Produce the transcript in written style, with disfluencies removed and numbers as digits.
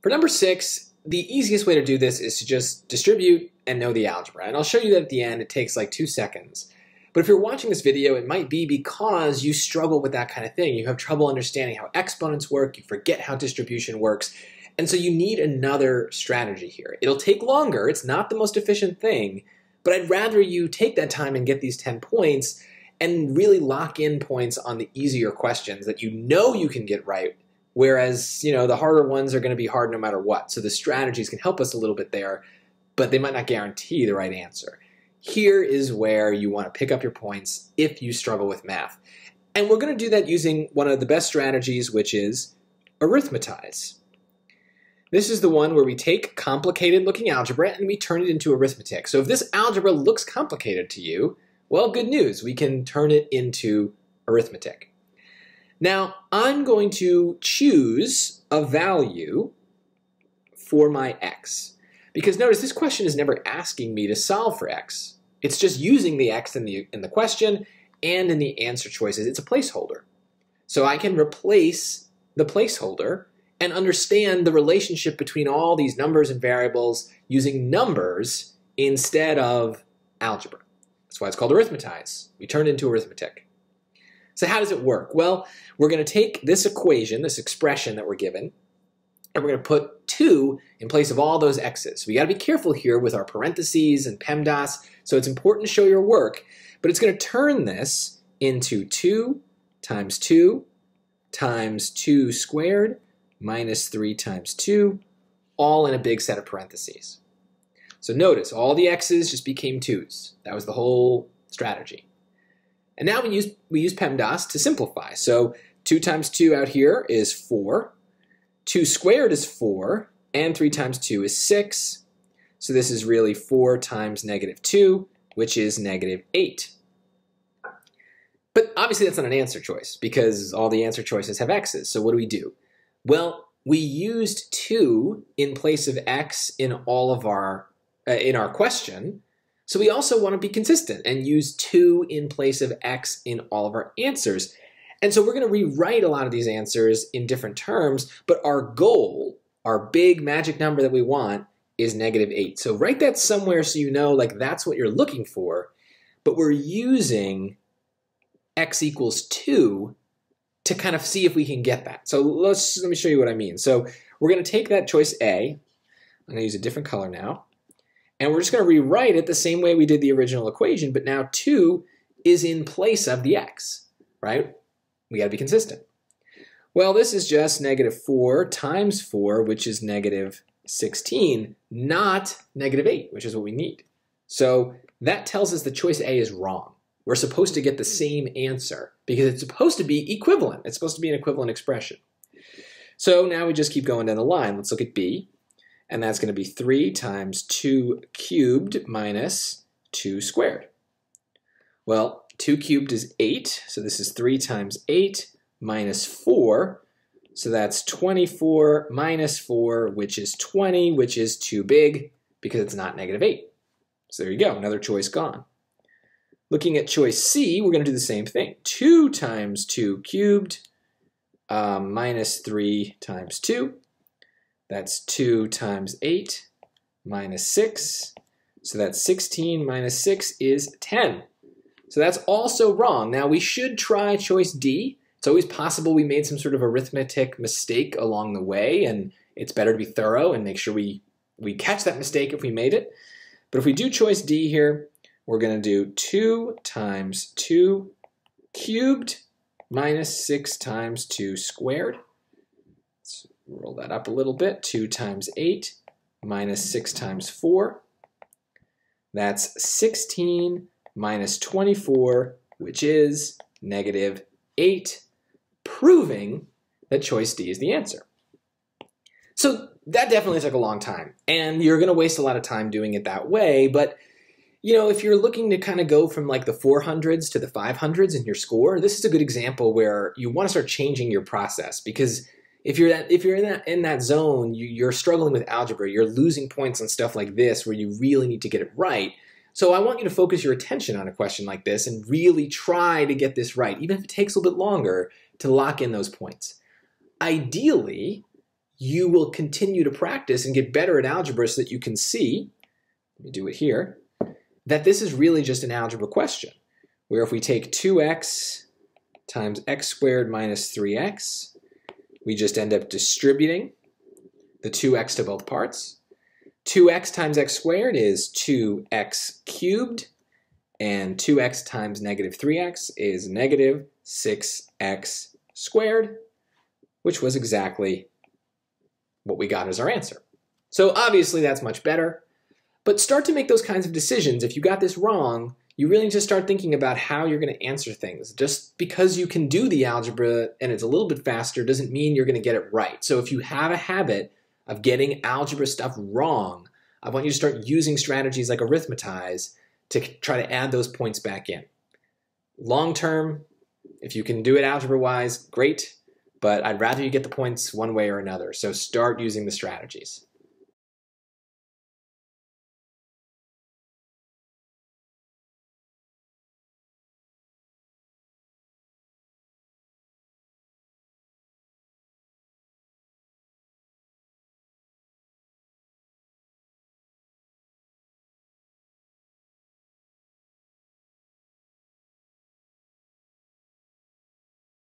For number 6, the easiest way to do this is to just distribute and know the algebra. And I'll show you that at the end. It takes like 2 seconds. But if you're watching this video, it might be because you struggle with that kind of thing. You have trouble understanding how exponents work. You forget how distribution works. And so you need another strategy here. It'll take longer. It's not the most efficient thing. But I'd rather you take that time and get these 10 points and really lock in points on the easier questions that you know you can get right. Whereas, the harder ones are going to be hard no matter what. So the strategies can help us a little bit there, but they might not guarantee the right answer. Here is where you want to pick up your points if you struggle with math. And we're going to do that using one of the best strategies, which is arithmetize. This is the one where we take complicated looking algebra and we turn it into arithmetic. So if this algebra looks complicated to you, well, good news, we can turn it into arithmetic. Now, I'm going to choose a value for my x. Because notice, this question is never asking me to solve for x. It's just using the x in the question and in the answer choices. It's a placeholder. So I can replace the placeholder and understand the relationship between all these numbers and variables using numbers instead of algebra. That's why it's called arithmetize. We turn it into arithmetic. So how does it work? Well, we're going to take this equation, this expression that we're given, and we're going to put 2 in place of all those x's. We got to be careful here with our parentheses and PEMDAS, so it's important to show your work, but it's going to turn this into 2 times 2 times 2 squared minus 3 times 2, all in a big set of parentheses. So notice, all the x's just became 2's. That was the whole strategy. And now we use PEMDAS to simplify. So 2 times 2 out here is 4. 2 squared is 4, and 3 times 2 is 6. So this is really 4 times negative 2, which is negative 8. But obviously that's not an answer choice, because all the answer choices have x's. So what do? Well, we used 2 in place of x in all of our in our question. So we also want to be consistent and use 2 in place of x in all of our answers. And so we're going to rewrite a lot of these answers in different terms, but our goal, our big magic number that we want, is negative 8. So write that somewhere so you know like that's what you're looking for, but we're using x equals 2 to kind of see if we can get that. So let me show you what I mean. So we're going to take that choice A. I'm going to use a different color now. And we're just going to rewrite it the same way we did the original equation, but now 2 is in place of the x, right? We got to be consistent. Well, this is just negative 4 times 4, which is negative 16, not negative 8, which is what we need. So that tells us that choice A is wrong. We're supposed to get the same answer because it's supposed to be equivalent. It's supposed to be an equivalent expression. So now we just keep going down the line. Let's look at B. And that's going to be 3 times 2 cubed minus 2 squared. Well, 2 cubed is 8, so this is 3 times 8 minus 4. So that's 24 minus 4, which is 20, which is too big because it's not negative 8. So there you go, another choice gone. Looking at choice C, we're going to do the same thing. 2 times 2 cubed minus 3 times 2. That's 2 times 8 minus 6. So that's 16 minus 6 is 10. So that's also wrong. Now we should try choice D. It's always possible we made some sort of arithmetic mistake along the way, and it's better to be thorough and make sure we catch that mistake if we made it. But if we do choice D here, we're going to do 2 times 2 cubed minus 6 times 2 squared. Let's roll that up a little bit. 2 times 8 minus 6 times 4. That's 16 minus 24, which is negative 8, proving that choice D is the answer. So that definitely took a long time, and you're going to waste a lot of time doing it that way, but if you're looking to kind of go from like the 400s to the 500s in your score, this is a good example where you want to start changing your process, because if you're in that zone, you're struggling with algebra, you're losing points on stuff like this where you really need to get it right. So I want you to focus your attention on a question like this and really try to get this right, even if it takes a little bit longer to lock in those points. Ideally, you will continue to practice and get better at algebra so that you can see, let me do it here, that this is really just an algebra question, where if we take 2x times x squared minus 3x, we just end up distributing the 2x to both parts. 2x times x squared is 2x cubed, and 2x times negative 3x is negative 6x squared, which was exactly what we got as our answer. So obviously that's much better, but start to make those kinds of decisions. If you got this wrong, you really need to start thinking about how you're going to answer things. Just because you can do the algebra and it's a little bit faster doesn't mean you're going to get it right. So if you have a habit of getting algebra stuff wrong, I want you to start using strategies like arithmetize to try to add those points back in. Long term, if you can do it algebra-wise, great, but I'd rather you get the points one way or another. So start using the strategies.